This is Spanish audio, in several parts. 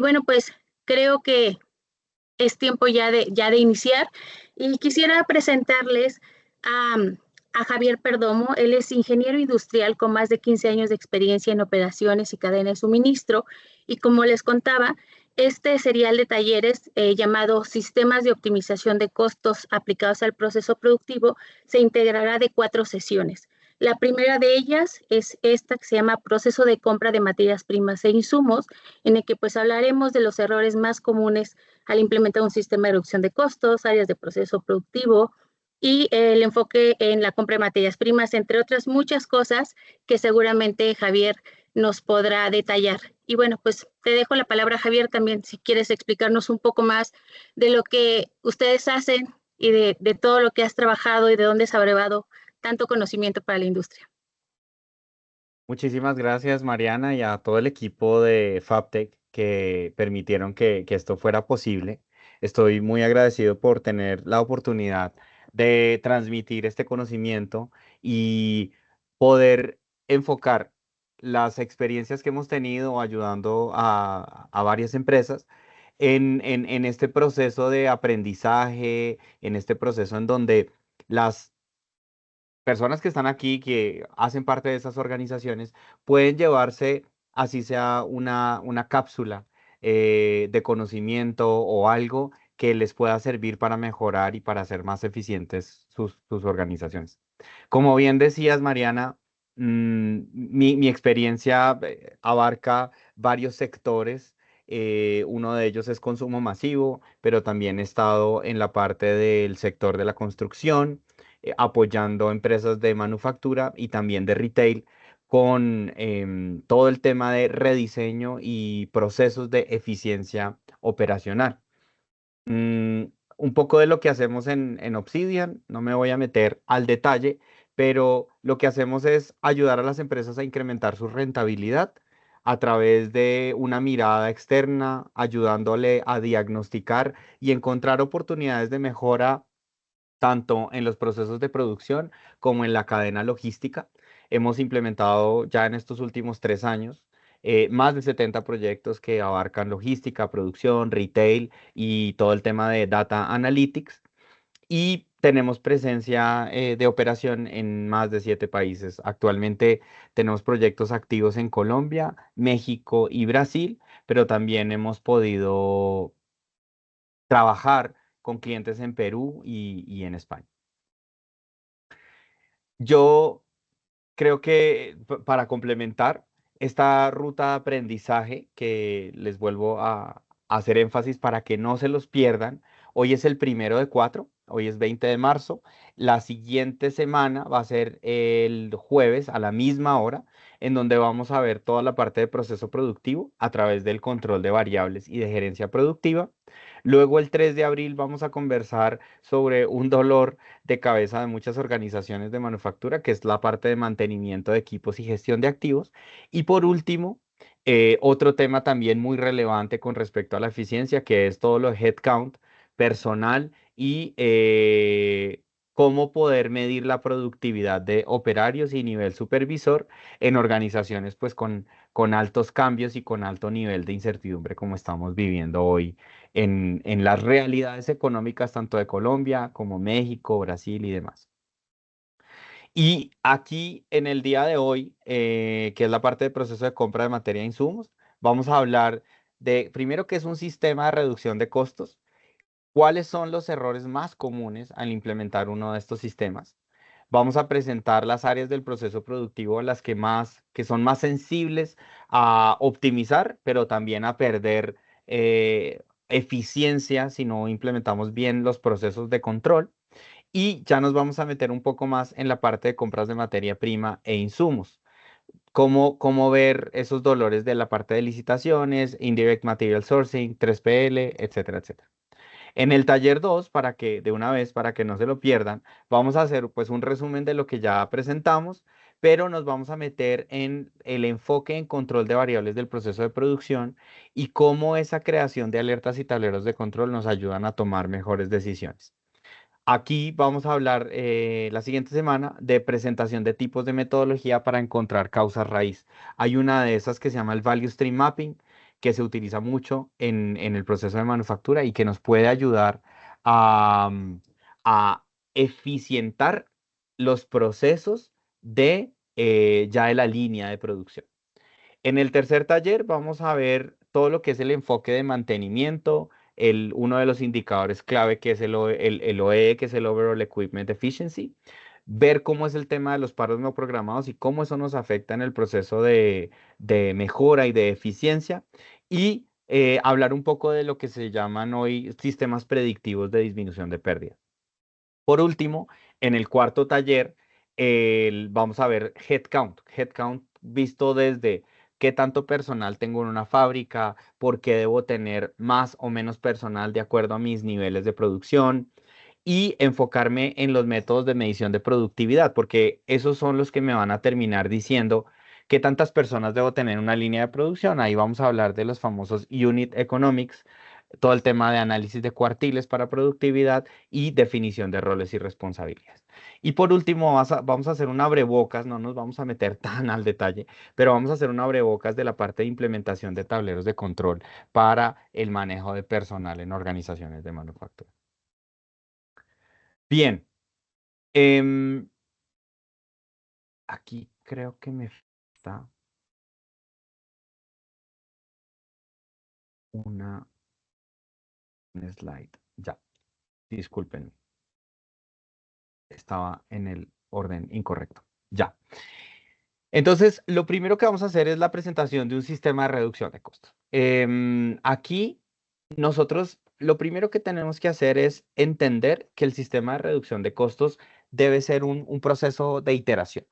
bueno, pues creo que es tiempo ya de iniciar y quisiera presentarles a, a Javier Perdomo. Él es ingeniero industrial con más de 15 años de experiencia en operaciones y cadena de suministro y como les contaba, este serial de talleres llamado Sistemas de Optimización de Costos aplicados al proceso productivo se integrará de 4 sesiones. La primera de ellas es esta que se llama Proceso de Compra de Materias Primas e Insumos, en el que pues hablaremos de los errores más comunes al implementar un sistema de reducción de costos, áreas de proceso productivo y el enfoque en la compra de materias primas, entre otras muchas cosas que seguramente Javier nos podrá detallar. Y bueno, pues te dejo la palabra, Javier, también si quieres explicarnos un poco más de lo que ustedes hacen y de todo lo que has trabajado y de dónde has abrevado tanto conocimiento para la industria. Muchísimas gracias, Mariana, y a todo el equipo de Fabtech que permitieron que esto fuera posible. Estoy muy agradecido por tener la oportunidad de transmitir este conocimiento y poder enfocar las experiencias que hemos tenido ayudando a varias empresas en este proceso de aprendizaje, en este proceso en donde las personas que están aquí, que hacen parte de esas organizaciones, pueden llevarse, así sea una cápsula de conocimiento o algo que les pueda servir para mejorar y para hacer más eficientes sus organizaciones. Como bien decías, Mariana, mi experiencia abarca varios sectores. Uno de ellos es consumo masivo, pero también he estado en la parte del sector de la construcción, apoyando empresas de manufactura y también de retail con todo el tema de rediseño y procesos de eficiencia operacional. Mm, un poco de lo que hacemos en Obsidian, no me voy a meter al detalle, pero lo que hacemos es ayudar a las empresas a incrementar su rentabilidad a través de una mirada externa, ayudándole a diagnosticar y encontrar oportunidades de mejora tanto en los procesos de producción como en la cadena logística. Hemos implementado ya en estos últimos 3 años más de 70 proyectos que abarcan logística, producción, retail y todo el tema de data analytics. Y tenemos presencia de operación en más de 7 países. Actualmente tenemos proyectos activos en Colombia, México y Brasil, pero también hemos podido trabajar con clientes en Perú y en España. Yo creo que para complementar esta ruta de aprendizaje que les vuelvo a hacer énfasis para que no se los pierdan, hoy es el primero de 4, hoy es 20 de marzo, la siguiente semana va a ser el jueves a la misma hora, en donde vamos a ver toda la parte de proceso productivo a través del control de variables y de gerencia productiva. Luego el 3 de abril vamos a conversar sobre un dolor de cabeza de muchas organizaciones de manufactura, que es la parte de mantenimiento de equipos y gestión de activos. Y por último, otro tema también muy relevante con respecto a la eficiencia, que es todo lo de headcount, personal y cómo poder medir la productividad de operarios y nivel supervisor en organizaciones pues con altos cambios y con alto nivel de incertidumbre como estamos viviendo hoy en las realidades económicas tanto de Colombia como México, Brasil y demás. Y aquí en el día de hoy, que es la parte de proceso de compra de materia e insumos, vamos a hablar de, primero, qué es un sistema de reducción de costos, cuáles son los errores más comunes al implementar uno de estos sistemas. Vamos a presentar las áreas del proceso productivo, las que son más sensibles a optimizar, pero también a perder eficiencia si no implementamos bien los procesos de control. Y ya nos vamos a meter un poco más en la parte de compras de materia prima e insumos. Cómo ver esos dolores de la parte de licitaciones, Indirect Material Sourcing, 3PL, etcétera, etcétera. En el taller 2, para que de una vez, para que no se lo pierdan, vamos a hacer pues un resumen de lo que ya presentamos, pero nos vamos a meter en el enfoque en control de variables del proceso de producción y cómo esa creación de alertas y tableros de control nos ayudan a tomar mejores decisiones. Aquí vamos a hablar la siguiente semana de presentación de tipos de metodología para encontrar causas raíz. Hay una de esas que se llama el Value Stream Mapping, que se utiliza mucho en el proceso de manufactura y que nos puede ayudar a, a eficientar los procesos ya de la línea de producción. En el tercer taller vamos a ver todo lo que es el enfoque de mantenimiento, uno de los indicadores clave que es el OE, que es el Overall Equipment Efficiency, ver cómo es el tema de los paros no programados y cómo eso nos afecta en el proceso de mejora y de eficiencia, y hablar un poco de lo que se llaman hoy sistemas predictivos de disminución de pérdida. Por último, en el cuarto taller, vamos a ver headcount. Headcount visto desde qué tanto personal tengo en una fábrica, por qué debo tener más o menos personal de acuerdo a mis niveles de producción, y enfocarme en los métodos de medición de productividad, porque esos son los que me van a terminar diciendo qué tantas personas debo tener en una línea de producción. Ahí vamos a hablar de los famosos unit economics, todo el tema de análisis de cuartiles para productividad y definición de roles y responsabilidades. Y por último, vamos a hacer un abrebocas, no nos vamos a meter tan al detalle, pero vamos a hacer un abrebocas de la parte de implementación de tableros de control para el manejo de personal en organizaciones de manufactura. Bien, em, aquí creo que me falta un slide. Ya, discúlpenme. Estaba en el orden incorrecto. Ya. Entonces, lo primero que vamos a hacer es la presentación de un sistema de reducción de costos. Aquí nosotros lo primero que tenemos que hacer es entender que el sistema de reducción de costos debe ser un proceso de iteración.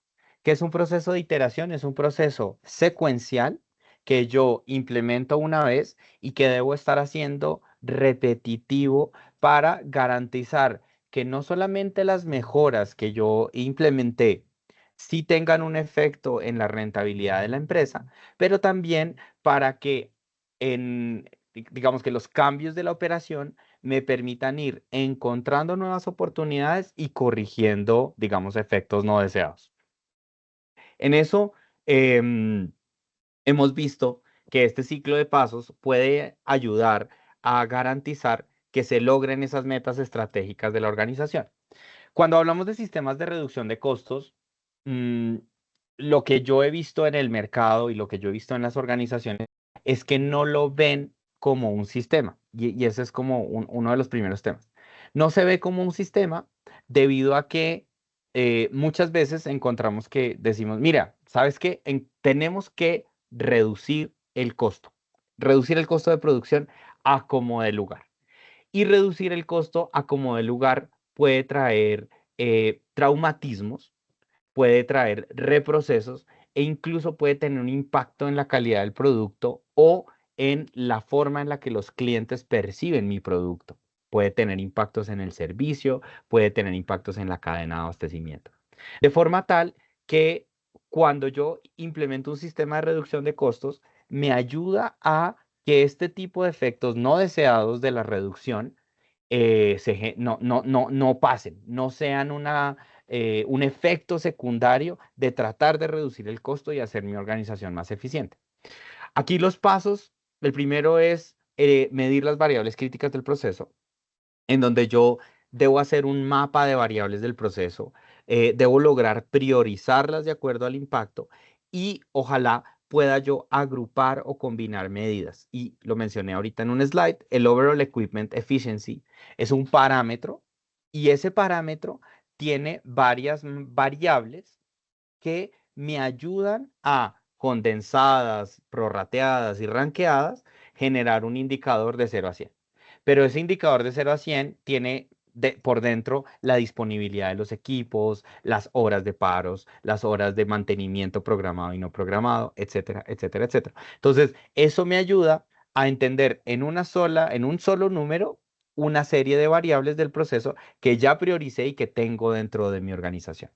¿Qué es un proceso de iteración? Es un proceso secuencial que yo implemento una vez y que debo estar haciendo repetitivo para garantizar que no solamente las mejoras que yo implementé sí tengan un efecto en la rentabilidad de la empresa, pero también para que digamos que los cambios de la operación me permitan ir encontrando nuevas oportunidades y corrigiendo, digamos, efectos no deseados. En eso hemos visto que este ciclo de pasos puede ayudar a garantizar que se logren esas metas estratégicas de la organización. Cuando hablamos de sistemas de reducción de costos, mm, lo que yo he visto en el mercado y lo que yo he visto en las organizaciones es que no lo ven como un sistema. Y ese es como uno de los primeros temas. No se ve como un sistema debido a que muchas veces encontramos que decimos, mira, ¿sabes qué? Tenemos que reducir el costo de producción a como de lugar. Y reducir el costo a como de lugar puede traer traumatismos, puede traer reprocesos e incluso puede tener un impacto en la calidad del producto o en la forma en la que los clientes perciben mi producto. Puede tener impactos en el servicio, puede tener impactos en la cadena de abastecimiento. De forma tal que cuando yo implemento un sistema de reducción de costos, me ayuda a que este tipo de efectos no deseados de la reducción no pasen, no sean un efecto secundario de tratar de reducir el costo y hacer mi organización más eficiente. Aquí los pasos, el primero es medir las variables críticas del proceso, en donde yo debo hacer un mapa de variables del proceso, debo lograr priorizarlas de acuerdo al impacto y ojalá pueda yo agrupar o combinar medidas. Y lo mencioné ahorita en un slide, el Overall Equipment Efficiency es un parámetro y ese parámetro tiene varias variables que me ayudan a, condensadas, prorrateadas y ranqueadas, generar un indicador de 0 a 100. Pero ese indicador de 0 a 100 tiene por dentro la disponibilidad de los equipos, las horas de paros, las horas de mantenimiento programado y no programado, etcétera, etcétera, etcétera. Entonces, eso me ayuda a entender en un solo número una serie de variables del proceso que ya prioricé y que tengo dentro de mi organización.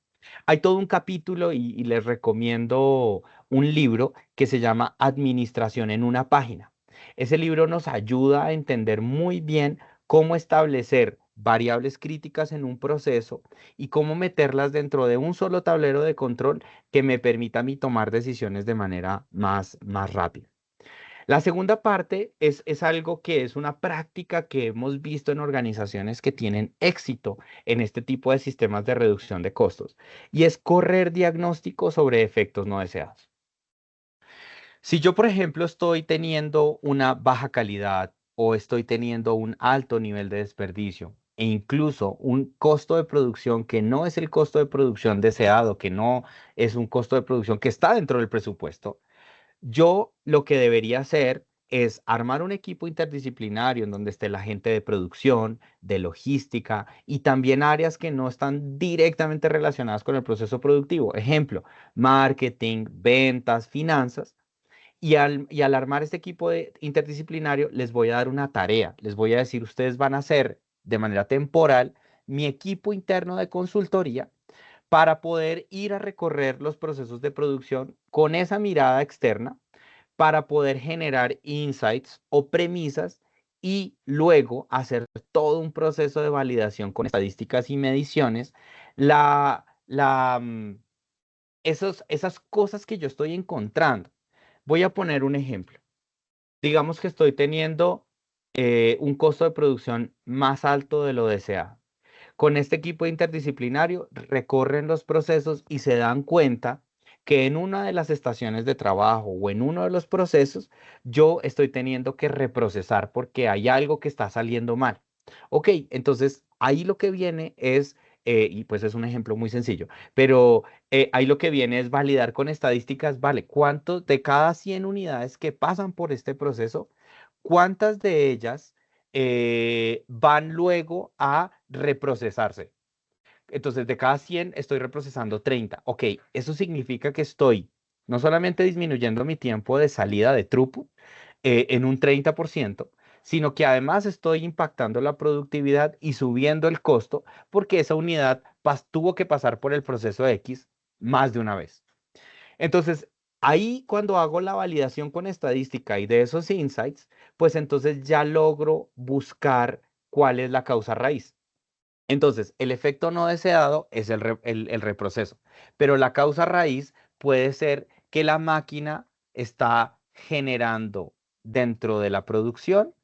Hay todo un capítulo y les recomiendo un libro que se llama Administración en una página. Ese libro nos ayuda a entender muy bien cómo establecer variables críticas en un proceso y cómo meterlas dentro de un solo tablero de control que me permita a mí tomar decisiones de manera más rápida. La segunda parte es algo que es una práctica que hemos visto en organizaciones que tienen éxito en este tipo de sistemas de reducción de costos, y es correr diagnósticos sobre efectos no deseados. Si yo, por ejemplo, estoy teniendo una baja calidad o estoy teniendo un alto nivel de desperdicio e incluso un costo de producción que no es el costo de producción deseado, que no es un costo de producción que está dentro del presupuesto, yo lo que debería hacer es armar un equipo interdisciplinario en donde esté la gente de producción, de logística y también áreas que no están directamente relacionadas con el proceso productivo. Ejemplo, marketing, ventas, finanzas. Y al armar este equipo interdisciplinario, les voy a dar una tarea. Les voy a decir, ustedes van a hacer de manera temporal mi equipo interno de consultoría para poder ir a recorrer los procesos de producción con esa mirada externa para poder generar insights o premisas y luego hacer todo un proceso de validación con estadísticas y mediciones. La, la, mm, esas cosas que yo estoy encontrando. Voy a poner un ejemplo. Digamos que estoy teniendo un costo de producción más alto de lo deseado. Con este equipo interdisciplinario recorren los procesos y se dan cuenta que en una de las estaciones de trabajo o en uno de los procesos yo estoy teniendo que reprocesar porque hay algo que está saliendo mal. Ok, entonces ahí lo que viene es, y pues es un ejemplo muy sencillo, pero ahí lo que viene es validar con estadísticas, vale, ¿cuántos de cada 100 unidades que pasan por este proceso, cuántas de ellas van luego a reprocesarse? Entonces, de cada 100 estoy reprocesando 30. Ok, eso significa que estoy no solamente disminuyendo mi tiempo de salida de throughput en un 30%, sino que además estoy impactando la productividad y subiendo el costo porque esa unidad tuvo que pasar por el proceso X más de una vez. Entonces, ahí cuando hago la validación con estadística y de esos insights, pues entonces ya logro buscar cuál es la causa raíz. Entonces, el efecto no deseado es el reproceso, pero la causa raíz puede ser que la máquina está generando dentro de la producción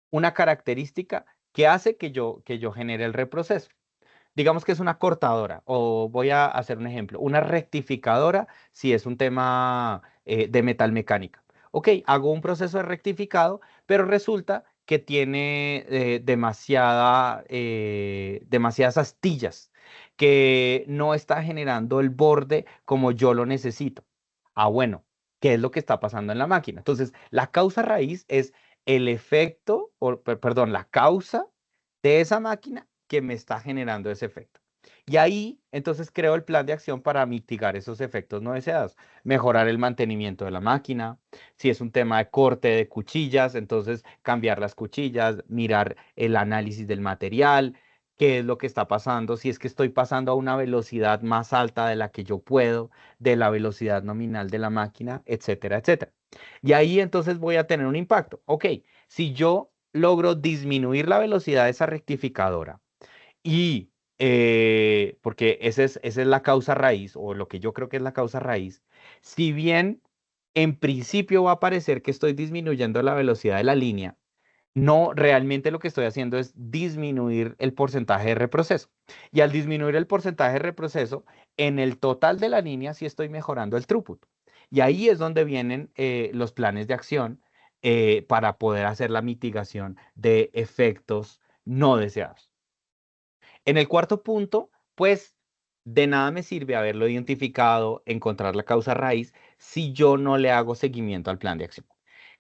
una característica que hace que yo genere el reproceso. Digamos que es una cortadora, o voy a hacer un ejemplo, una rectificadora si es un tema de metalmecánica. Ok, hago un proceso de rectificado, pero resulta que tiene demasiadas astillas, que no está generando el borde como yo lo necesito. Ah, bueno, ¿qué es lo que está pasando en la máquina? Entonces, la causa raíz es el efecto, o perdón, la causa de esa máquina que me está generando ese efecto. Y ahí entonces creo el plan de acción para mitigar esos efectos no deseados. Mejorar el mantenimiento de la máquina. Si es un tema de corte de cuchillas, entonces cambiar las cuchillas, mirar el análisis del material, qué es lo que está pasando, si es que estoy pasando a una velocidad más alta de la que yo puedo, de la velocidad nominal de la máquina, etcétera, etcétera. Y ahí entonces voy a tener un impacto. Ok, si yo logro disminuir la velocidad de esa rectificadora y, porque esa es la causa raíz, o lo que yo creo que es la causa raíz, si bien en principio va a parecer que estoy disminuyendo la velocidad de la línea, no, realmente lo que estoy haciendo es disminuir el porcentaje de reproceso. Y al disminuir el porcentaje de reproceso, en el total de la línea sí estoy mejorando el throughput. Y ahí es donde vienen los planes de acción para poder hacer la mitigación de efectos no deseados. En el cuarto punto, pues de nada me sirve haberlo identificado, encontrar la causa raíz, si yo no le hago seguimiento al plan de acción.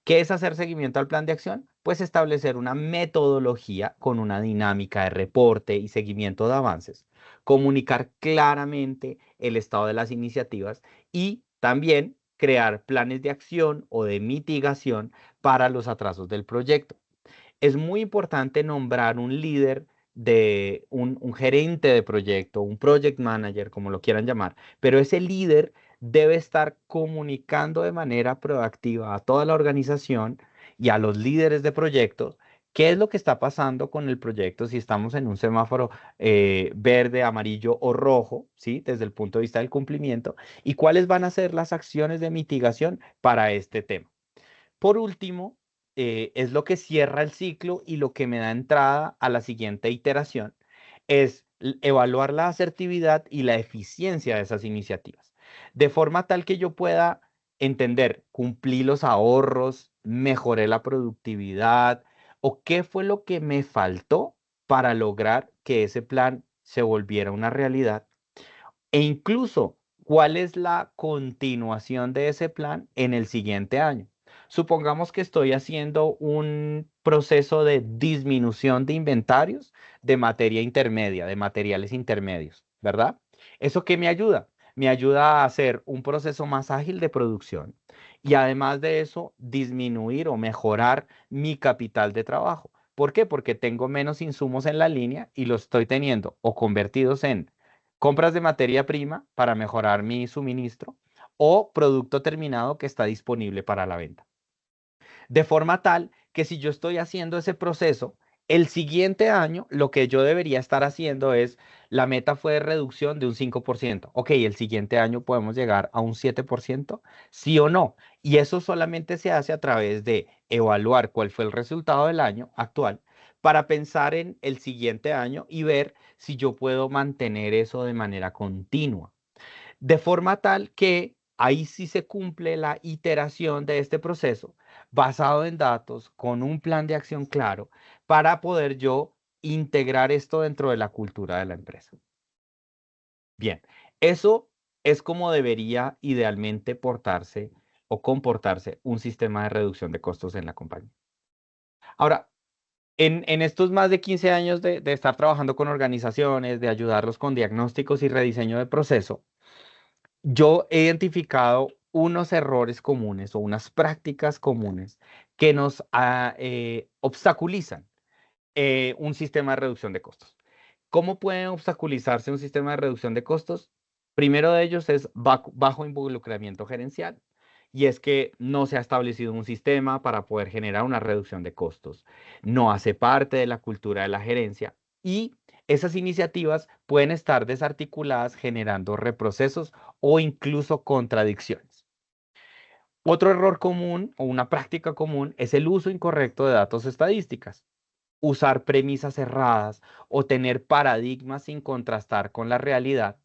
¿Qué es hacer seguimiento al plan de acción? Pues establecer una metodología con una dinámica de reporte y seguimiento de avances, comunicar claramente el estado de las iniciativas y también crear planes de acción o de mitigación para los atrasos del proyecto. Es muy importante nombrar un líder de un gerente de proyecto, un project manager, como lo quieran llamar, pero ese líder debe estar comunicando de manera proactiva a toda la organización y a los líderes de proyectos qué es lo que está pasando con el proyecto, si estamos en un semáforo verde, amarillo o rojo, ¿sí? Desde el punto de vista del cumplimiento, y cuáles van a ser las acciones de mitigación para este tema. Por último, es lo que cierra el ciclo y lo que me da entrada a la siguiente iteración, es evaluar la asertividad y la eficiencia de esas iniciativas, de forma tal que yo pueda entender, cumplí los ahorros, mejoré la productividad o qué fue lo que me faltó para lograr que ese plan se volviera una realidad e incluso cuál es la continuación de ese plan en el siguiente año. Supongamos que estoy haciendo un proceso de disminución de inventarios de materia intermedia, de materiales intermedios, ¿verdad? ¿Eso qué me ayuda? Me ayuda a hacer un proceso más ágil de producción y además de eso, disminuir o mejorar mi capital de trabajo. ¿Por qué? Porque tengo menos insumos en la línea y los estoy teniendo o convertidos en compras de materia prima para mejorar mi suministro o producto terminado que está disponible para la venta. De forma tal que si yo estoy haciendo ese proceso, el siguiente año lo que yo debería estar haciendo es, la meta fue de reducción de un 5%. Ok, el siguiente año podemos llegar a un 7%, sí o no. Y eso solamente se hace a través de evaluar cuál fue el resultado del año actual para pensar en el siguiente año y ver si yo puedo mantener eso de manera continua. De forma tal que ahí sí se cumple la iteración de este proceso basado en datos con un plan de acción claro para poder yo integrar esto dentro de la cultura de la empresa. Bien, eso es como debería idealmente portarse o comportarse un sistema de reducción de costos en la compañía. Ahora, en estos más de 15 años de estar trabajando con organizaciones, de ayudarlos con diagnósticos y rediseño de proceso, yo he identificado unos errores comunes o unas prácticas comunes que nos obstaculizan un sistema de reducción de costos. ¿Cómo puede obstaculizarse un sistema de reducción de costos? Primero de ellos es bajo involucramiento gerencial. Y es que no se ha establecido un sistema para poder generar una reducción de costos. No hace parte de la cultura de la gerencia y esas iniciativas pueden estar desarticuladas generando reprocesos o incluso contradicciones. Otro error común o una práctica común es el uso incorrecto de datos estadísticas, usar premisas erradas o tener paradigmas sin contrastar con la realidad.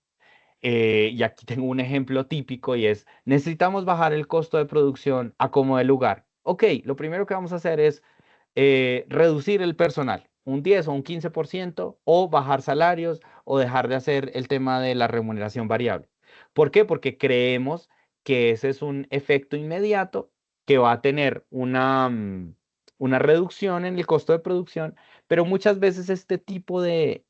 Y aquí tengo un ejemplo típico y es, necesitamos bajar el costo de producción a como de lugar. Ok, lo primero que vamos a hacer es reducir el personal, un 10 o un 15%, o bajar salarios o dejar de hacer el tema de la remuneración variable. ¿Por qué? Porque creemos que ese es un efecto inmediato que va a tener una reducción en el costo de producción, pero muchas veces este tipo de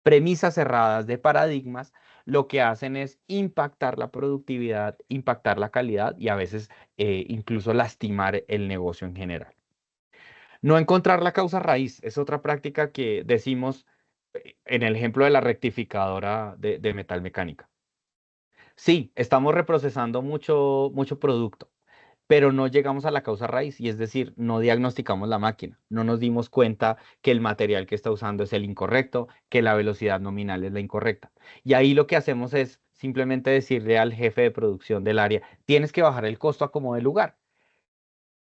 premisas cerradas, de paradigmas, lo que hacen es impactar la productividad, impactar la calidad y a veces incluso lastimar el negocio en general. No encontrar la causa raíz es otra práctica que decimos en el ejemplo de la rectificadora de metal mecánica. Sí, estamos reprocesando mucho producto, pero no llegamos a la causa raíz, y es decir, no diagnosticamos la máquina, no nos dimos cuenta que el material que está usando es el incorrecto, que la velocidad nominal es la incorrecta. Y ahí lo que hacemos es simplemente decirle al jefe de producción del área, tienes que bajar el costo a como de lugar.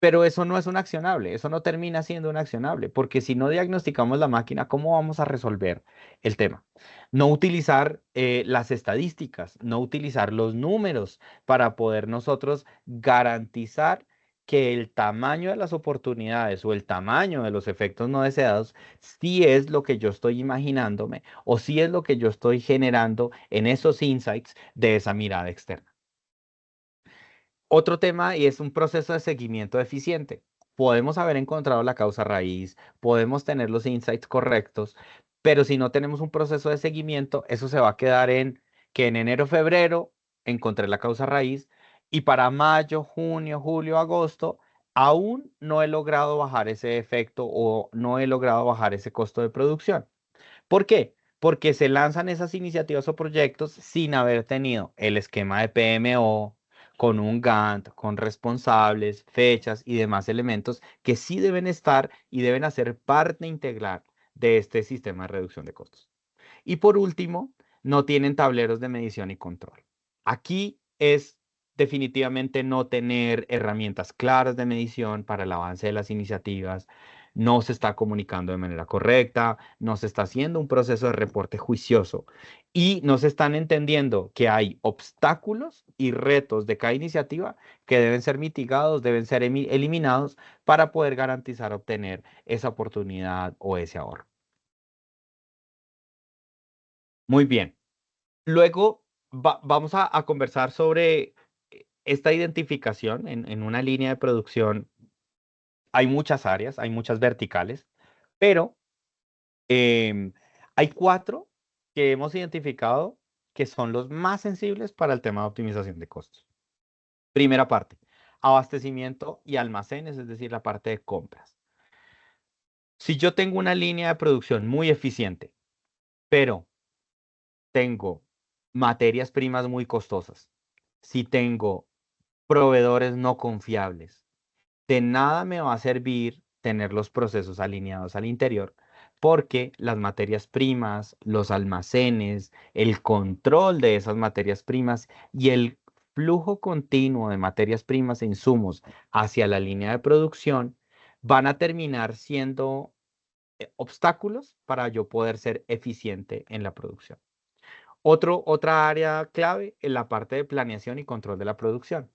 Pero eso no es un accionable, eso no termina siendo un accionable, porque si no diagnosticamos la máquina, ¿cómo vamos a resolver el tema? No utilizar las estadísticas, no utilizar los números para poder nosotros garantizar que el tamaño de las oportunidades o el tamaño de los efectos no deseados sí es lo que yo estoy imaginándome o sí es lo que yo estoy generando en esos insights de esa mirada externa. Otro tema y es un proceso de seguimiento eficiente. Podemos haber encontrado la causa raíz, podemos tener los insights correctos, pero si no tenemos un proceso de seguimiento, eso se va a quedar en que en enero, febrero encontré la causa raíz y para mayo, junio, julio, agosto aún no he logrado bajar ese efecto o no he logrado bajar ese costo de producción. ¿Por qué? Porque se lanzan esas iniciativas o proyectos sin haber tenido el esquema de PMO, con un Gantt, con responsables, fechas y demás elementos que sí deben estar y deben hacer parte integral de este sistema de reducción de costos. Y por último, no tienen tableros de medición y control. Aquí es definitivamente no tener herramientas claras de medición para el avance de las iniciativas, no se está comunicando de manera correcta, no se está haciendo un proceso de reporte juicioso y no se están entendiendo que hay obstáculos y retos de cada iniciativa que deben ser mitigados, deben ser eliminados para poder garantizar obtener esa oportunidad o ese ahorro. Muy bien. Luego vamos a conversar sobre esta identificación en una línea de producción. Hay muchas áreas, hay muchas verticales, pero em, hay cuatro que hemos identificado que son los más sensibles para el tema de optimización de costos. Primera parte, abastecimiento y almacenes, es decir, la parte de compras. Si yo tengo una línea de producción muy eficiente, pero tengo materias primas muy costosas, si tengo proveedores no confiables, de nada me va a servir tener los procesos alineados al interior, porque las materias primas, los almacenes, el control de esas materias primas y el flujo continuo de materias primas e insumos hacia la línea de producción van a terminar siendo obstáculos para yo poder ser eficiente en la producción. Otra área clave en la parte de planeación y control de la producción.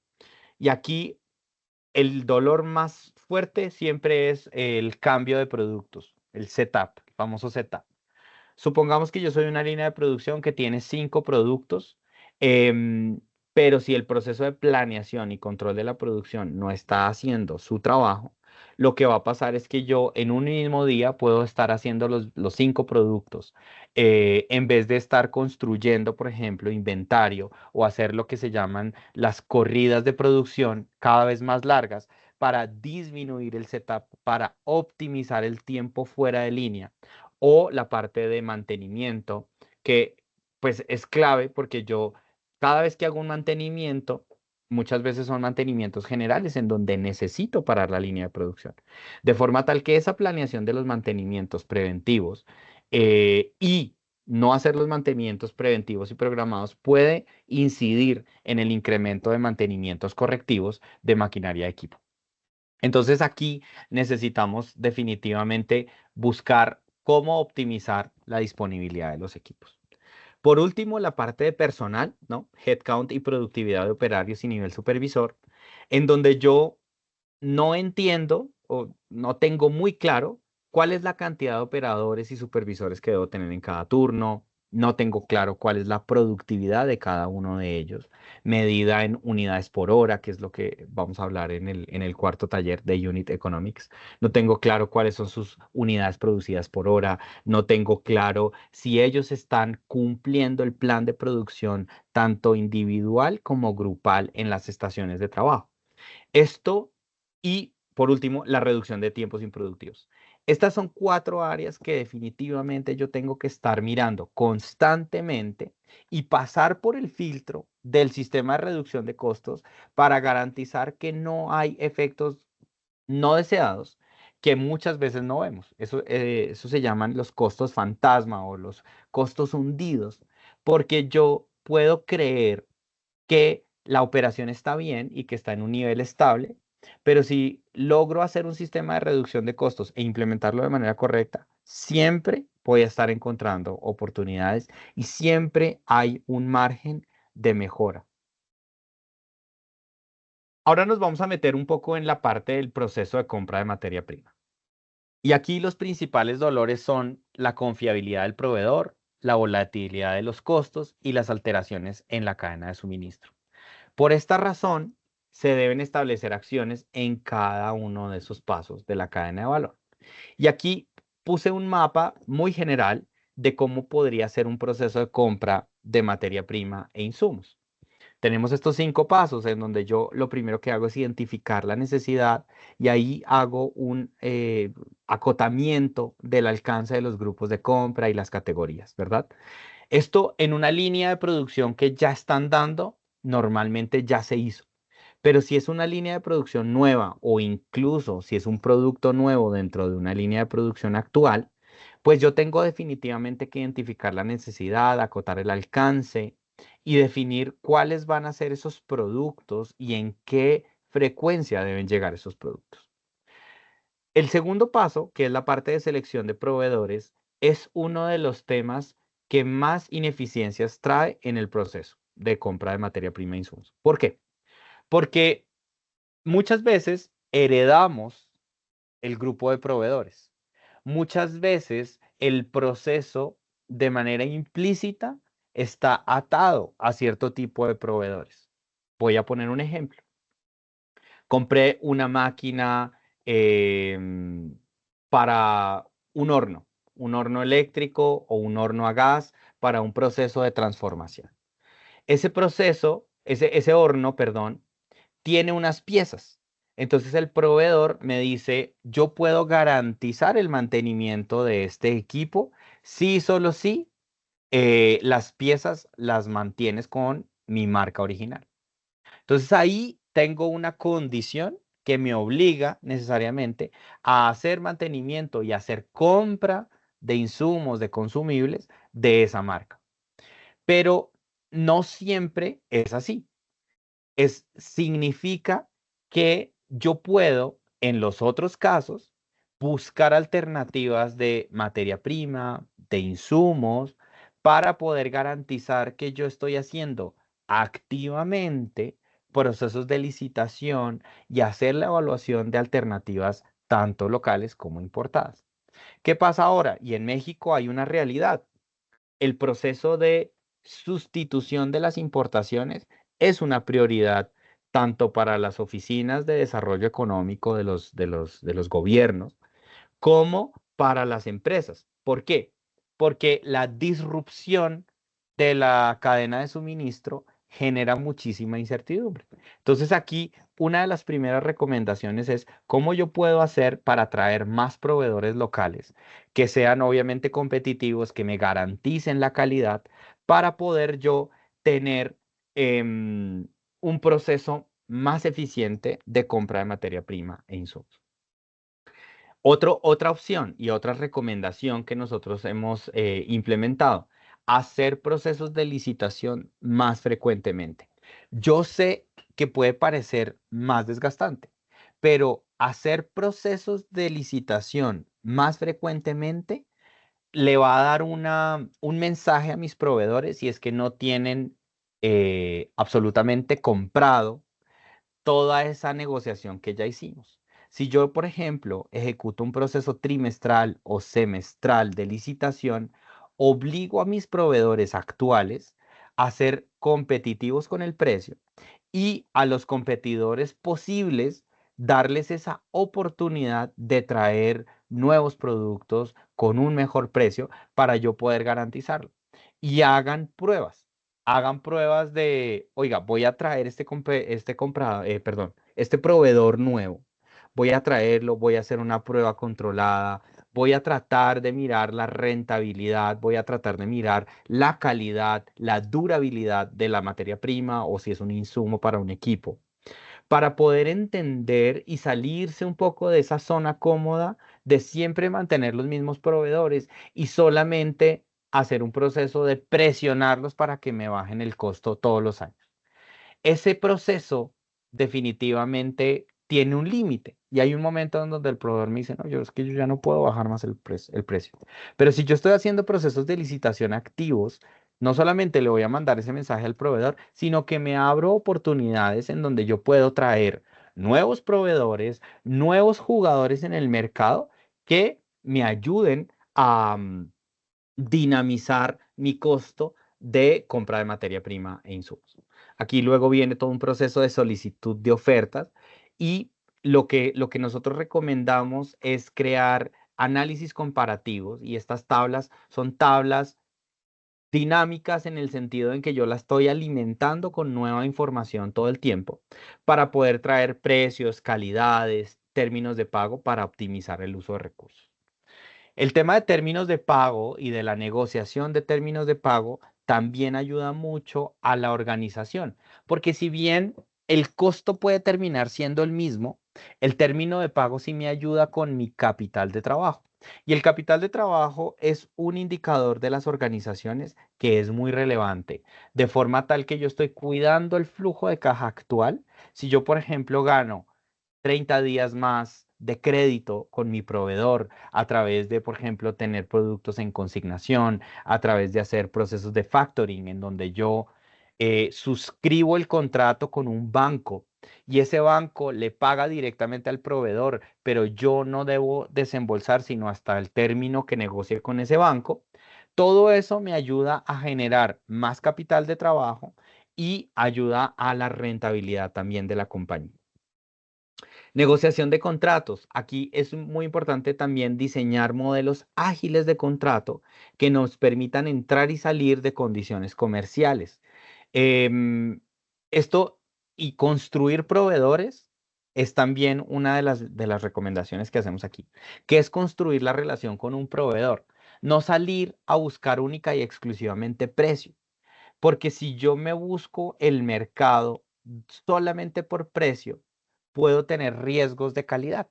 Y aquí el dolor más fuerte siempre es el cambio de productos, el setup, el famoso setup. Supongamos que yo soy una línea de producción que tiene 5 productos, em, pero si el proceso de planeación y control de la producción no está haciendo su trabajo, lo que va a pasar es que yo en un mismo día puedo estar haciendo los 5 productos, en vez de estar construyendo, por ejemplo, inventario o hacer lo que se llaman las corridas de producción cada vez más largas para disminuir el setup, para optimizar el tiempo fuera de línea o la parte de mantenimiento, que pues es clave porque yo cada vez que hago un mantenimiento, muchas veces son mantenimientos generales en donde necesito parar la línea de producción. De forma tal que esa planeación de los mantenimientos preventivos y no hacer los mantenimientos preventivos y programados puede incidir en el incremento de mantenimientos correctivos de maquinaria de equipo. Entonces aquí necesitamos definitivamente buscar cómo optimizar la disponibilidad de los equipos. Por último, la parte de personal, ¿no? Headcount y productividad de operarios y nivel supervisor, en donde yo no entiendo o no tengo muy claro cuál es la cantidad de operadores y supervisores que debo tener en cada turno. No tengo claro cuál es la productividad de cada uno de ellos, medida en unidades por hora, que es lo que vamos a hablar en el cuarto taller de Unit Economics. No tengo claro cuáles son sus unidades producidas por hora. No tengo claro si ellos están cumpliendo el plan de producción tanto individual como grupal en las estaciones de trabajo. Esto y, por último, la reducción de tiempos improductivos. Estas son 4 áreas que definitivamente yo tengo que estar mirando constantemente y pasar por el filtro del sistema de reducción de costos para garantizar que no hay efectos no deseados que muchas veces no vemos. Eso se llaman los costos fantasma o los costos hundidos, porque yo puedo creer que la operación está bien y que está en un nivel estable, pero si logro hacer un sistema de reducción de costos e implementarlo de manera correcta, siempre voy a estar encontrando oportunidades y siempre hay un margen de mejora. Ahora nos vamos a meter un poco en la parte del proceso de compra de materia prima. Y aquí los principales dolores son la confiabilidad del proveedor, la volatilidad de los costos y las alteraciones en la cadena de suministro. Por esta razón, se deben establecer acciones en cada uno de esos pasos de la cadena de valor. Y aquí puse un mapa muy general de cómo podría ser un proceso de compra de materia prima e insumos. Tenemos estos 5 pasos en donde yo lo primero que hago es identificar la necesidad y ahí hago un acotamiento del alcance de los grupos de compra y las categorías, ¿verdad? Esto en una línea de producción que ya están dando, normalmente ya se hizo. Pero si es una línea de producción nueva o incluso si es un producto nuevo dentro de una línea de producción actual, pues yo tengo definitivamente que identificar la necesidad, acotar el alcance y definir cuáles van a ser esos productos y en qué frecuencia deben llegar esos productos. El segundo paso, que es la parte de selección de proveedores, es uno de los temas que más ineficiencias trae en el proceso de compra de materia prima e insumos. ¿Por qué? Porque muchas veces heredamos el grupo de proveedores. Muchas veces el proceso de manera implícita está atado a cierto tipo de proveedores. Voy a poner un ejemplo. Compré una máquina para un horno eléctrico o un horno a gas para un proceso de transformación. Ese proceso, ese horno, perdón, tiene unas piezas. Entonces el proveedor me dice, yo puedo garantizar el mantenimiento de este equipo si solo si las piezas las mantienes con mi marca original. Entonces ahí tengo una condición que me obliga necesariamente a hacer mantenimiento y hacer compra de insumos, de consumibles de esa marca. Pero no siempre es así. Significa que yo puedo, en los otros casos, buscar alternativas de materia prima, de insumos, para poder garantizar que yo estoy haciendo activamente procesos de licitación y hacer la evaluación de alternativas tanto locales como importadas. ¿Qué pasa ahora? Y en México hay una realidad. El proceso de sustitución de las importaciones es una prioridad tanto para las oficinas de desarrollo económico de los gobiernos como para las empresas. ¿Por qué? Porque la disrupción de la cadena de suministro genera muchísima incertidumbre. Entonces aquí una de las primeras recomendaciones es cómo yo puedo hacer para atraer más proveedores locales que sean obviamente competitivos, que me garanticen la calidad para poder yo tener un proceso más eficiente de compra de materia prima e insumos. Otra opción y otra recomendación que nosotros hemos implementado, hacer procesos de licitación más frecuentemente. Yo sé que puede parecer más desgastante, pero hacer procesos de licitación más frecuentemente le va a dar un mensaje a mis proveedores y es que no tienen absolutamente comprado toda esa negociación que ya hicimos. Si yo, por ejemplo, ejecuto un proceso trimestral o semestral de licitación, obligo a mis proveedores actuales a ser competitivos con el precio y a los competidores posibles darles esa oportunidad de traer nuevos productos con un mejor precio para yo poder garantizarlo. Y hagan pruebas de, oiga, voy a traer este proveedor nuevo. Voy a traerlo, voy a hacer una prueba controlada, voy a tratar de mirar la rentabilidad, voy a tratar de mirar la calidad, la durabilidad de la materia prima o si es un insumo para un equipo, para poder entender y salirse un poco de esa zona cómoda de siempre mantener los mismos proveedores y solamente hacer un proceso de presionarlos para que me bajen el costo todos los años. Ese proceso definitivamente tiene un límite y hay un momento en donde el proveedor me dice, no, yo es que yo ya no puedo bajar más el precio. Pero si yo estoy haciendo procesos de licitación activos, no solamente le voy a mandar ese mensaje al proveedor, sino que me abro oportunidades en donde yo puedo traer nuevos proveedores, nuevos jugadores en el mercado que me ayuden a dinamizar mi costo de compra de materia prima e insumos. Aquí luego viene todo un proceso de solicitud de ofertas y lo que nosotros recomendamos es crear análisis comparativos y estas tablas son tablas dinámicas en el sentido en que yo la estoy alimentando con nueva información todo el tiempo para poder traer precios, calidades, términos de pago para optimizar el uso de recursos. El tema de términos de pago y de la negociación de términos de pago también ayuda mucho a la organización, porque si bien el costo puede terminar siendo el mismo, el término de pago sí me ayuda con mi capital de trabajo. Y el capital de trabajo es un indicador de las organizaciones que es muy relevante, de forma tal que yo estoy cuidando el flujo de caja actual. Si yo, por ejemplo, gano 30 días más de crédito con mi proveedor a través de, por ejemplo, tener productos en consignación, a través de hacer procesos de factoring en donde yo suscribo el contrato con un banco y ese banco le paga directamente al proveedor, pero yo no debo desembolsar sino hasta el término que negocie con ese banco. Todo eso me ayuda a generar más capital de trabajo y ayuda a la rentabilidad también de la compañía. Negociación de contratos. Aquí es muy importante también diseñar modelos ágiles de contrato que nos permitan entrar y salir de condiciones comerciales. Em, Esto y construir proveedores es también una de las recomendaciones que hacemos aquí, que es construir la relación con un proveedor, no salir a buscar única y exclusivamente precio. Porque si yo me busco el mercado solamente por precio, puedo tener riesgos de calidad.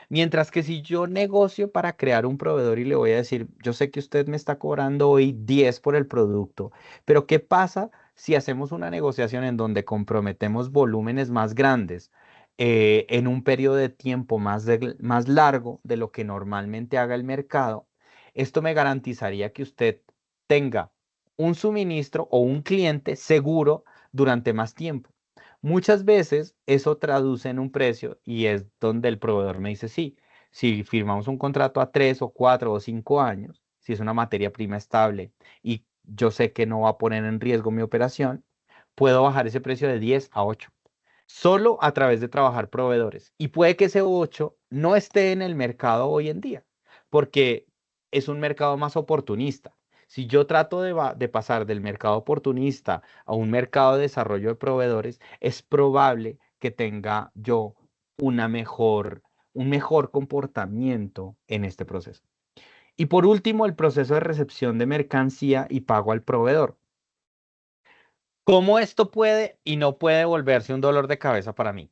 Mientras que si yo negocio para crear un proveedor y le voy a decir, yo sé que usted me está cobrando hoy 10 por el producto, pero ¿qué pasa si hacemos una negociación en donde comprometemos volúmenes más grandes en un periodo de tiempo más largo de lo que normalmente haga el mercado? Esto me garantizaría que usted tenga un suministro o un cliente seguro durante más tiempo. Muchas veces eso traduce en un precio y es donde el proveedor me dice, sí, si firmamos un contrato a 3 o 4 o 5 años, si es una materia prima estable y yo sé que no va a poner en riesgo mi operación, puedo bajar ese precio de 10 a 8 solo a través de trabajar proveedores. Y puede que ese 8 no esté en el mercado hoy en día, porque es un mercado más oportunista. Si yo trato de pasar del mercado oportunista a un mercado de desarrollo de proveedores, es probable que tenga yo una mejor, un mejor comportamiento en este proceso. Y por último, el proceso de recepción de mercancía y pago al proveedor. ¿Cómo esto puede y no puede volverse un dolor de cabeza para mí?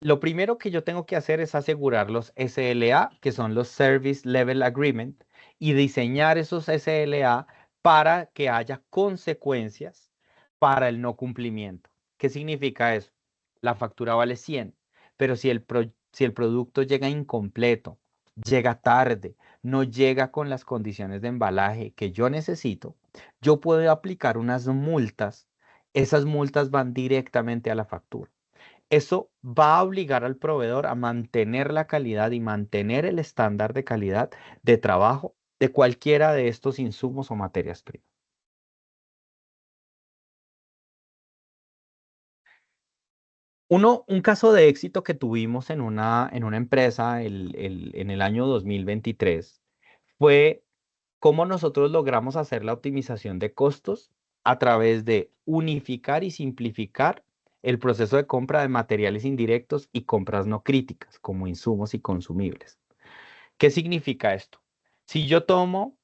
Lo primero que yo tengo que hacer es asegurar los SLA, que son los Service Level Agreement, y diseñar esos SLA para que haya consecuencias para el no cumplimiento. ¿Qué significa eso? La factura vale 100, pero si el producto llega incompleto, llega tarde, no llega con las condiciones de embalaje que yo necesito, yo puedo aplicar unas multas. Esas multas van directamente a la factura. Eso va a obligar al proveedor a mantener la calidad y mantener el estándar de calidad de trabajo de cualquiera de estos insumos o materias primas. Un caso de éxito que tuvimos en una empresa en el año 2023 fue cómo nosotros logramos hacer la optimización de costos a través de unificar y simplificar el proceso de compra de materiales indirectos y compras no críticas, como insumos y consumibles. ¿Qué significa esto? Si yo tomo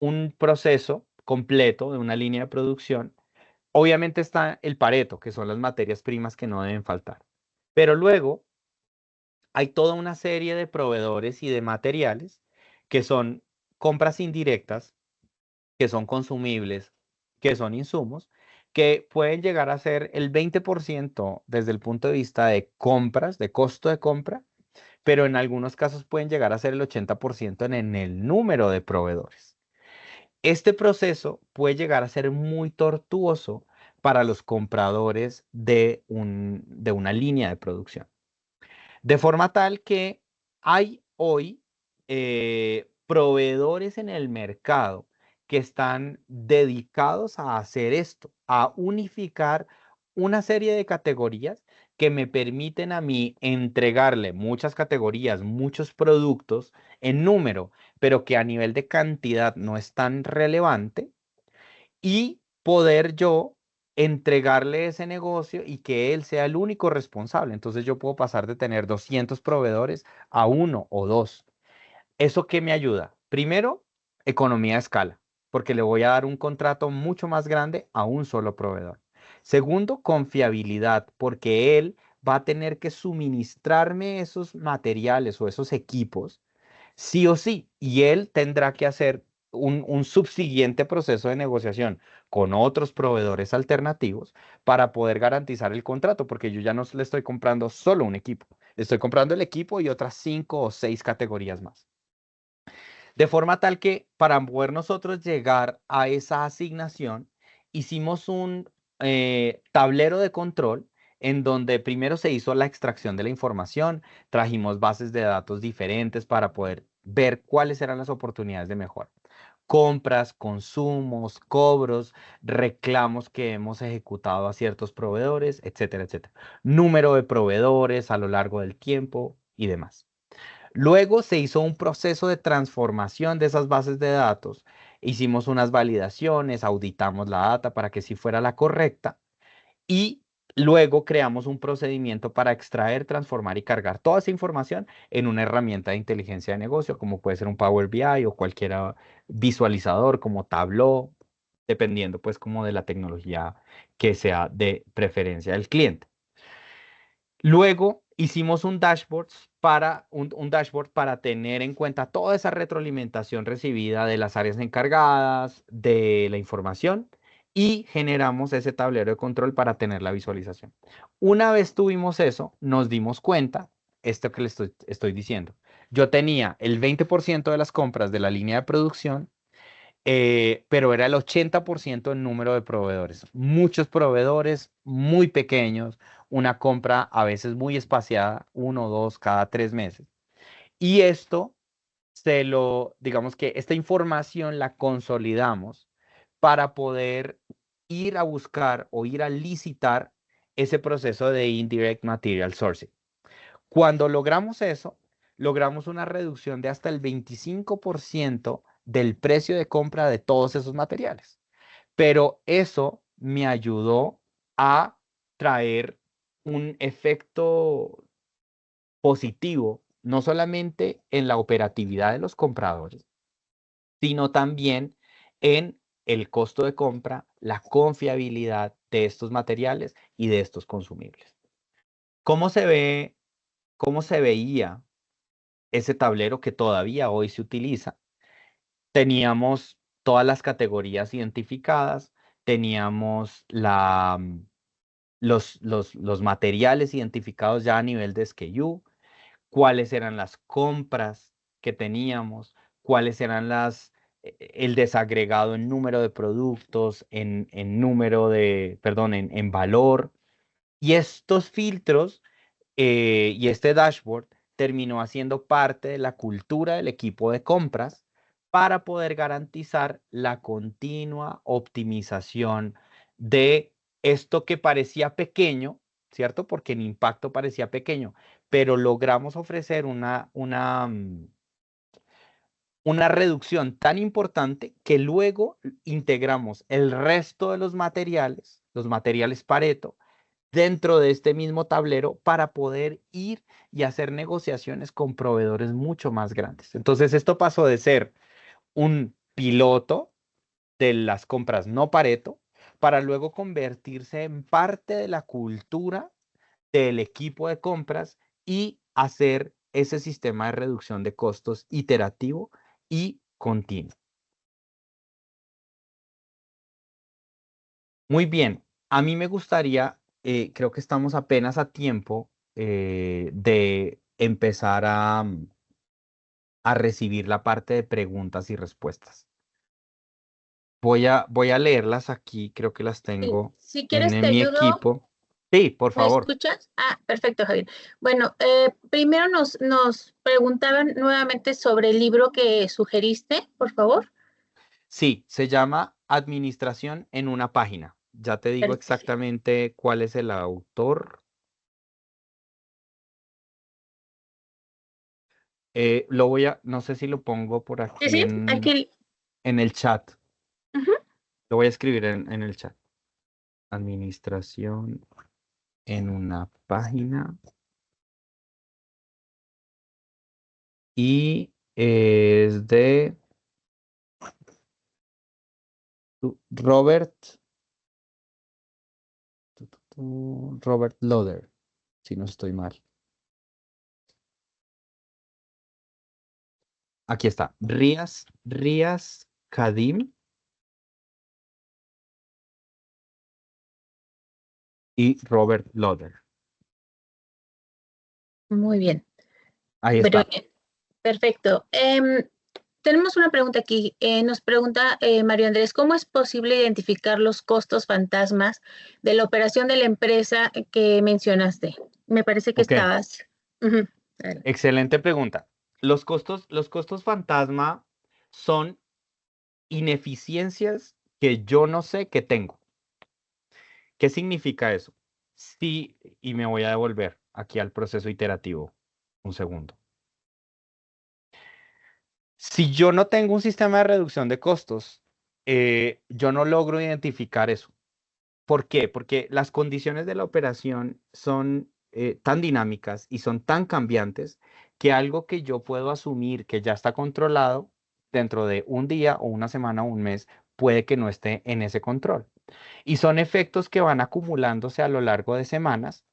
un proceso completo de una línea de producción, obviamente está el Pareto, que son las materias primas que no deben faltar. Pero luego hay toda una serie de proveedores y de materiales que son compras indirectas, que son consumibles, que son insumos, que pueden llegar a ser el 20% desde el punto de vista de compras, de costo de compra, pero en algunos casos pueden llegar a ser el 80% en el número de proveedores. Este proceso puede llegar a ser muy tortuoso para los compradores de una línea de producción. De forma tal que hay hoy proveedores en el mercado que están dedicados a hacer esto, a unificar una serie de categorías que me permiten a mí entregarle muchas categorías, muchos productos en número, pero que a nivel de cantidad no es tan relevante y poder yo entregarle ese negocio y que él sea el único responsable. Entonces yo puedo pasar de tener 200 proveedores a uno o dos. ¿Eso qué me ayuda? Primero, economía de escala, porque le voy a dar un contrato mucho más grande a un solo proveedor. Segundo, confiabilidad, porque él va a tener que suministrarme esos materiales o esos equipos sí o sí, y él tendrá que hacer un subsiguiente proceso de negociación con otros proveedores alternativos para poder garantizar el contrato, porque yo ya no le estoy comprando solo un equipo, le estoy comprando el equipo y otras 5 o 6 categorías más. De forma tal que para poder nosotros llegar a esa asignación, hicimos un tablero de control en donde primero se hizo la extracción de la información, trajimos bases de datos diferentes para poder ver cuáles eran las oportunidades de mejora. Compras, consumos, cobros, reclamos que hemos ejecutado a ciertos proveedores, etcétera, etcétera. Número de proveedores a lo largo del tiempo y demás. Luego se hizo un proceso de transformación de esas bases de datos. Hicimos unas validaciones, auditamos la data para que sí fuera la correcta y luego creamos un procedimiento para extraer, transformar y cargar toda esa información en una herramienta de inteligencia de negocio, como puede ser un Power BI o cualquier visualizador como Tableau, dependiendo pues como de la tecnología que sea de preferencia del cliente. Luego hicimos un dashboard para tener en cuenta toda esa retroalimentación recibida de las áreas encargadas, de la información y generamos ese tablero de control para tener la visualización. Una vez tuvimos eso, nos dimos cuenta, esto que estoy diciendo. Yo tenía el 20% de las compras de la línea de producción, pero era el 80% el número de proveedores. Muchos proveedores muy pequeños, una compra a veces muy espaciada, 1 o 2 cada 3 meses. Y esto digamos que esta información la consolidamos para poder ir a buscar o ir a licitar ese proceso de indirect material sourcing. Cuando logramos eso, logramos una reducción de hasta el 25% del precio de compra de todos esos materiales. Pero eso me ayudó a traer un efecto positivo, no solamente en la operatividad de los compradores, sino también en el costo de compra, la confiabilidad de estos materiales y de estos consumibles. ¿Cómo se ve, cómo se veía ese tablero que todavía hoy se utiliza? Teníamos todas las categorías identificadas, teníamos los materiales identificados ya a nivel de SKU, cuáles eran las compras que teníamos, cuáles eran el desagregado en número de productos, en número de, perdón, en valor. Y estos filtros y este dashboard terminó haciendo parte de la cultura del equipo de compras para poder garantizar la continua optimización de esto que parecía pequeño, ¿cierto? Porque en impacto parecía pequeño, pero logramos ofrecer una reducción tan importante que luego integramos el resto de los materiales Pareto, dentro de este mismo tablero para poder ir y hacer negociaciones con proveedores mucho más grandes. Entonces, esto pasó de ser un piloto de las compras no Pareto para luego convertirse en parte de la cultura del equipo de compras y hacer ese sistema de reducción de costos iterativo y continuo. Muy bien, a mí me gustaría, creo que estamos apenas a tiempo de empezar a recibir la parte de preguntas y respuestas. Voy a leerlas aquí, creo que las Sí, tengo si en, quieres te mi ayudo. equipo. Sí, por ¿Me favor. escuchas? Ah, perfecto, Javier. Bueno, primero nos preguntaban nuevamente sobre el libro que sugeriste, por favor. Sí, se llama Administración en una página. Ya te digo Perfecto. exactamente cuál es el autor. No sé si lo pongo por Sí, aquí sí, aquí. en el chat. Ujú. Lo voy a escribir en el chat. Administración en una página y es de Robert, Robert Loder, si no estoy mal. Aquí está. Rias Kadim y Robert Loder. Muy bien. Ahí Pero, está. perfecto. Tenemos una pregunta aquí. Nos pregunta Mario Andrés, ¿cómo es posible identificar los costos fantasmas de la operación de la empresa que mencionaste? Me parece que Ok, estabas. Ujú, adelante. excelente pregunta. Los costos fantasma son ineficiencias que yo no sé que tengo. ¿Qué significa eso? Sí, y me voy a devolver aquí al proceso iterativo. Un segundo. Si yo no tengo un sistema de reducción de costos, yo no logro identificar eso. ¿Por qué? Porque las condiciones de la operación son tan dinámicas y son tan cambiantes que algo que yo puedo asumir que ya está controlado dentro de un día o una semana o un mes puede que no esté en ese control. Y son efectos que van acumulándose a lo largo de semanas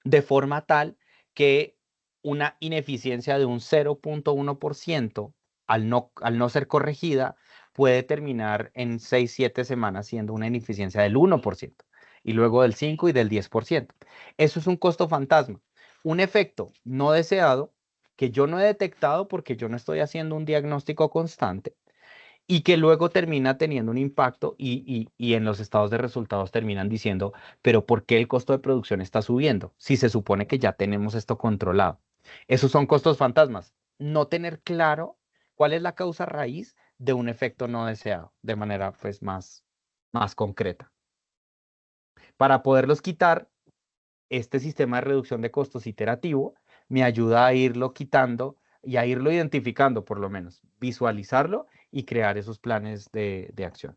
de forma tal que una ineficiencia de un 0,1% al no ser corregida puede terminar en 6 7 semanas siendo una ineficiencia del 1% y luego del 5 y del 10%. Eso es un costo fantasma, un efecto no deseado que yo no he detectado porque yo no estoy haciendo un diagnóstico constante y que luego termina teniendo un impacto y en los estados de resultados terminan diciendo, pero ¿por qué el costo de producción está subiendo? Si se supone que ya tenemos esto controlado. Esos son costos fantasmas. No tener claro cuál es la causa raíz de un efecto no deseado de manera pues más concreta. Para poderlos quitar, este sistema de reducción de costos iterativo me ayuda a irlo quitando y a irlo identificando por lo menos, visualizarlo y crear esos planes de acción.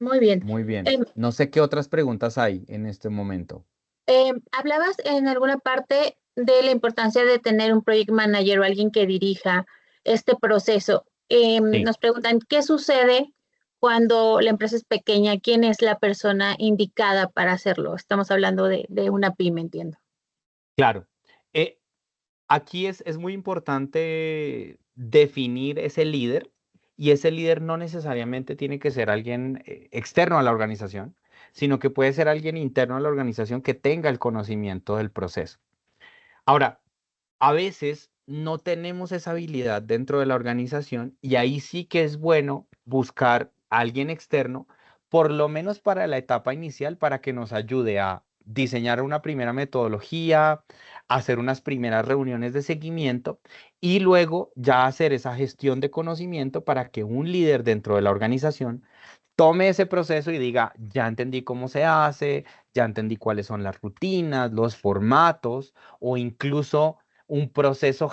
Muy bien. Muy bien. Em, No sé qué otras preguntas hay en este momento. Hablabas en alguna parte de la importancia de tener un project manager o alguien que dirija este proceso. Sí, Nos preguntan, ¿qué sucede cuando la empresa es pequeña? ¿Quién es la persona indicada para hacerlo? Estamos hablando de una pyme, entiendo. claro. Eh, Aquí es muy importante definir ese líder y ese líder no necesariamente tiene que ser alguien externo a la organización, sino que puede ser alguien interno a la organización que tenga el conocimiento del proceso. Ahora, a veces no tenemos esa habilidad dentro de la organización y ahí sí que es bueno buscar a alguien externo, por lo menos para la etapa inicial, para que nos ayude a diseñar una primera metodología, hacer unas primeras reuniones de seguimiento y luego ya hacer esa gestión de conocimiento para que un líder dentro de la organización tome ese proceso y diga, ya entendí cómo se hace, ya entendí cuáles son las rutinas, los formatos o incluso un proceso,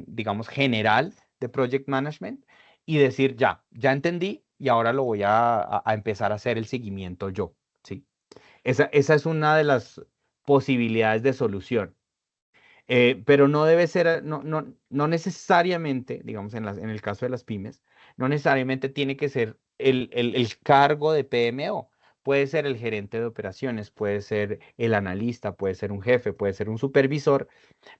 digamos, general de project management y decir, ya entendí y ahora lo voy a empezar a hacer el seguimiento yo, ¿sí? Esa es una de las posibilidades de solución. Pero no debe ser, no necesariamente, digamos, en el caso de las pymes, no necesariamente tiene que ser el cargo de PMO. Puede ser el gerente de operaciones, puede ser el analista, puede ser un jefe, puede ser un supervisor,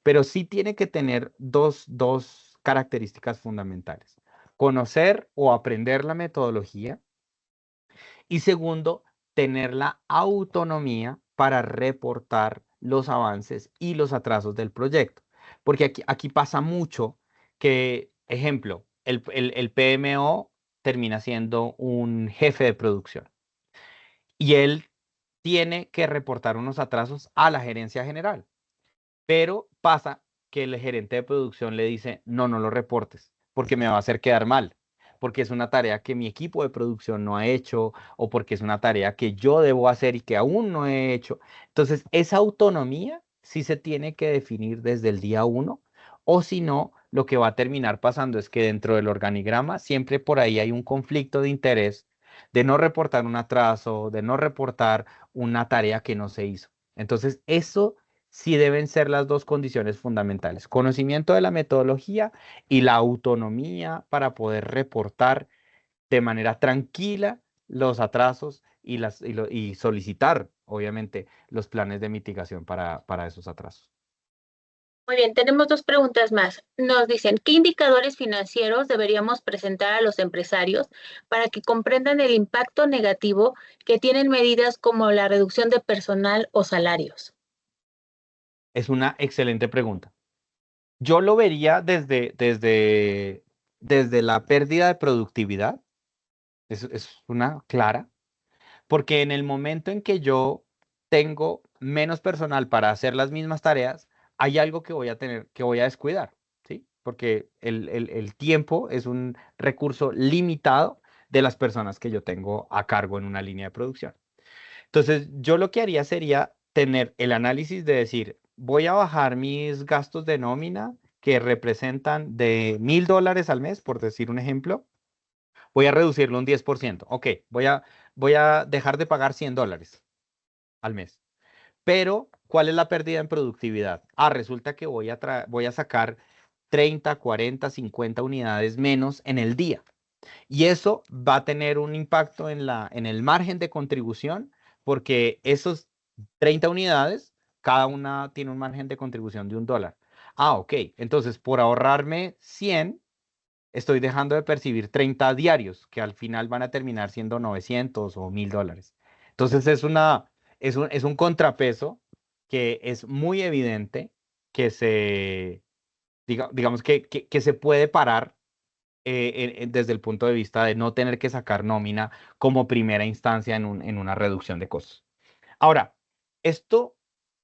pero sí tiene que tener dos características fundamentales. Conocer o aprender la metodología y segundo, tener la autonomía para reportar los avances y los atrasos del proyecto. Porque aquí pasa mucho que, ejemplo, el PMO termina siendo un jefe de producción y él tiene que reportar unos atrasos a la gerencia general. Pero pasa que el gerente de producción le dice, no lo reportes, porque me va a hacer quedar mal, porque es una tarea que mi equipo de producción no ha hecho o porque es una tarea que yo debo hacer y que aún no he hecho. Entonces, esa autonomía sí se tiene que definir desde el día uno, o si no, lo que va a terminar pasando es que dentro del organigrama siempre por ahí hay un conflicto de interés de no reportar un atraso, de no reportar una tarea que no se hizo. Entonces, eso sí deben ser las dos condiciones fundamentales, conocimiento de la metodología y la autonomía para poder reportar de manera tranquila los atrasos y solicitar, obviamente, los planes de mitigación para esos atrasos. Muy bien, tenemos dos preguntas más. Nos dicen, ¿qué indicadores financieros deberíamos presentar a los empresarios para que comprendan el impacto negativo que tienen medidas como la reducción de personal o salarios? Es una excelente pregunta. Yo lo vería desde la pérdida de productividad, es una clara, porque en el momento en que yo tengo menos personal para hacer las mismas tareas, hay algo que voy a tener, que voy a descuidar, ¿sí? Porque el tiempo es un recurso limitado de las personas que yo tengo a cargo en una línea de producción. Entonces, yo lo que haría sería tener el análisis de decir, voy a bajar mis gastos de nómina que representan de $1,000 al mes, por decir un ejemplo, voy a reducirlo un 10%. Ok, voy a dejar de pagar $100 al mes. Pero, ¿cuál es la pérdida en productividad? Resulta que voy a sacar 30, 40, 50 unidades menos en el día. Y eso va a tener un impacto en el margen de contribución, porque esos 30 unidades, cada una tiene un margen de contribución de $1. Ok. Entonces, por ahorrarme 100, estoy dejando de percibir 30 diarios, que al final van a terminar siendo 900 o $1,000. Entonces, es un contrapeso que es muy evidente que digamos que se puede parar desde el punto de vista de no tener que sacar nómina como primera instancia en una reducción de costos. Ahora, esto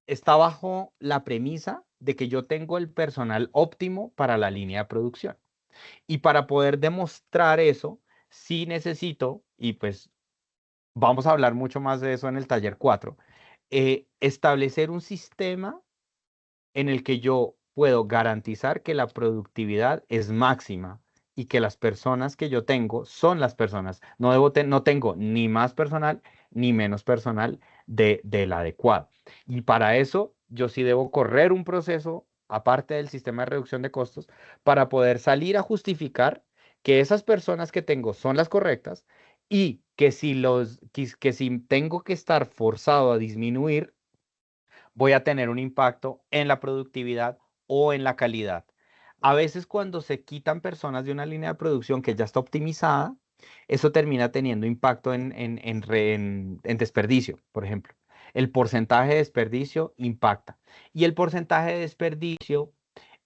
está bajo la premisa de que yo tengo el personal óptimo para la línea de producción. Y para poder demostrar eso, sí necesito, y pues vamos a hablar mucho más de eso en el taller 4, establecer un sistema en el que yo puedo garantizar que la productividad es máxima y que las personas que yo tengo son las personas. No tengo ni más personal ni menos personal del adecuado. Y para eso yo sí debo correr un proceso aparte del sistema de reducción de costos para poder salir a justificar que esas personas que tengo son las correctas y que si tengo que estar forzado a disminuir, voy a tener un impacto en la productividad o en la calidad. A veces cuando se quitan personas de una línea de producción que ya está optimizada, eso termina teniendo impacto en desperdicio, por ejemplo. El porcentaje de desperdicio impacta. Y el porcentaje de desperdicio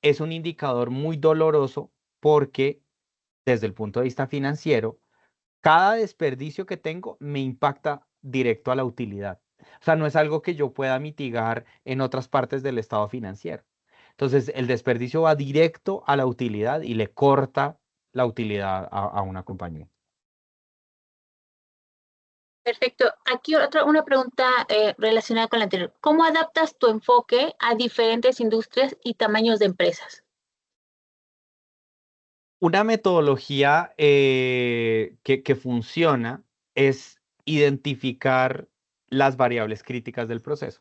es un indicador muy doloroso porque desde el punto de vista financiero, cada desperdicio que tengo me impacta directo a la utilidad. O sea, no es algo que yo pueda mitigar en otras partes del estado financiero. Entonces, el desperdicio va directo a la utilidad y le corta la utilidad a una compañía. Perfecto. Aquí una pregunta relacionada con la anterior. ¿Cómo adaptas tu enfoque a diferentes industrias y tamaños de empresas? Una metodología que funciona es identificar las variables críticas del proceso.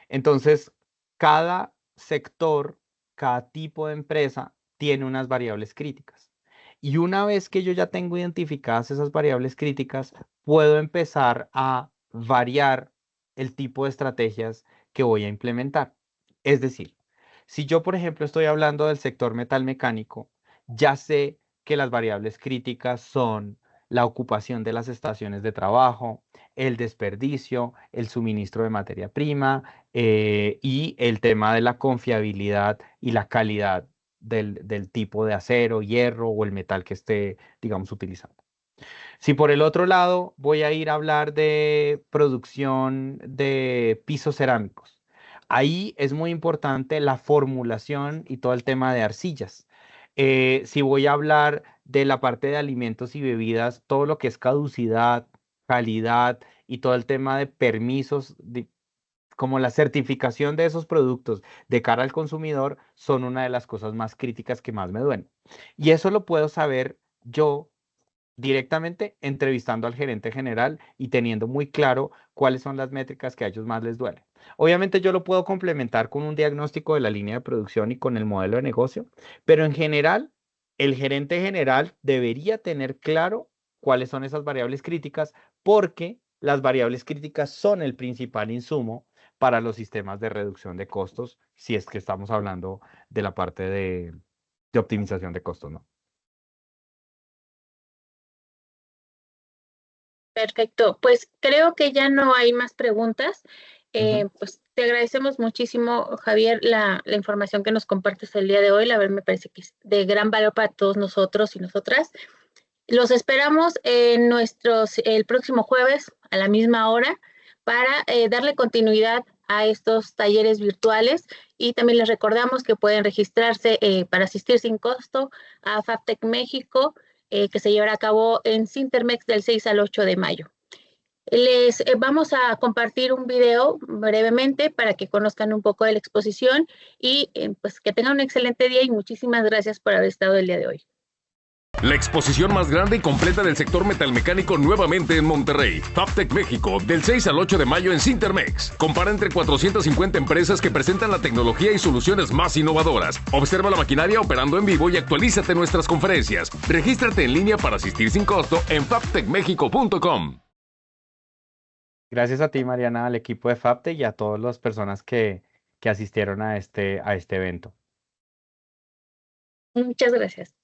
Entonces, cada sector, cada tipo de empresa tiene unas variables críticas. Y una vez que yo ya tengo identificadas esas variables críticas, puedo empezar a variar el tipo de estrategias que voy a implementar. Es decir, si yo, por ejemplo, estoy hablando del sector metal mecánico, ya sé que las variables críticas son la ocupación de las estaciones de trabajo, el desperdicio, el suministro de materia prima, y el tema de la confiabilidad y la calidad del tipo de acero, hierro o el metal que esté, digamos, utilizando. Si por el otro lado voy a ir a hablar de producción de pisos cerámicos, ahí es muy importante la formulación y todo el tema de arcillas. Si voy a hablar de la parte de alimentos y bebidas, todo lo que es caducidad, calidad y todo el tema de permisos, como la certificación de esos productos de cara al consumidor, son una de las cosas más críticas que más me duelen. Y eso lo puedo saber yo directamente entrevistando al gerente general y teniendo muy claro cuáles son las métricas que a ellos más les duelen. Obviamente yo lo puedo complementar con un diagnóstico de la línea de producción y con el modelo de negocio, pero en general, el gerente general debería tener claro cuáles son esas variables críticas, porque las variables críticas son el principal insumo para los sistemas de reducción de costos, si es que estamos hablando de la parte de optimización de costos, ¿no? Perfecto, pues creo que ya no hay más preguntas. Ujú. Pues te agradecemos muchísimo, Javier, la información que nos compartes el día de hoy. La verdad me parece que es de gran valor para todos nosotros y nosotras. Los esperamos en el próximo jueves a la misma hora para darle continuidad a estos talleres virtuales y también les recordamos que pueden registrarse para asistir sin costo a FABTEC México, que se llevará a cabo en Sintermex del 6 al 8 de mayo. Les vamos a compartir un video brevemente para que conozcan un poco de la exposición y pues que tengan un excelente día y muchísimas gracias por haber estado el día de hoy. La exposición más grande y completa del sector metalmecánico nuevamente en Monterrey. FABTEC México, del 6 al 8 de mayo en Sintermex. Compara entre 450 empresas que presentan la tecnología y soluciones más innovadoras. Observa la maquinaria operando en vivo y actualízate en nuestras conferencias. Regístrate en línea para asistir sin costo en fabtecmexico.com. Gracias a ti, Mariana, al equipo de FABTEC y a todas las personas que asistieron a este evento. Muchas gracias.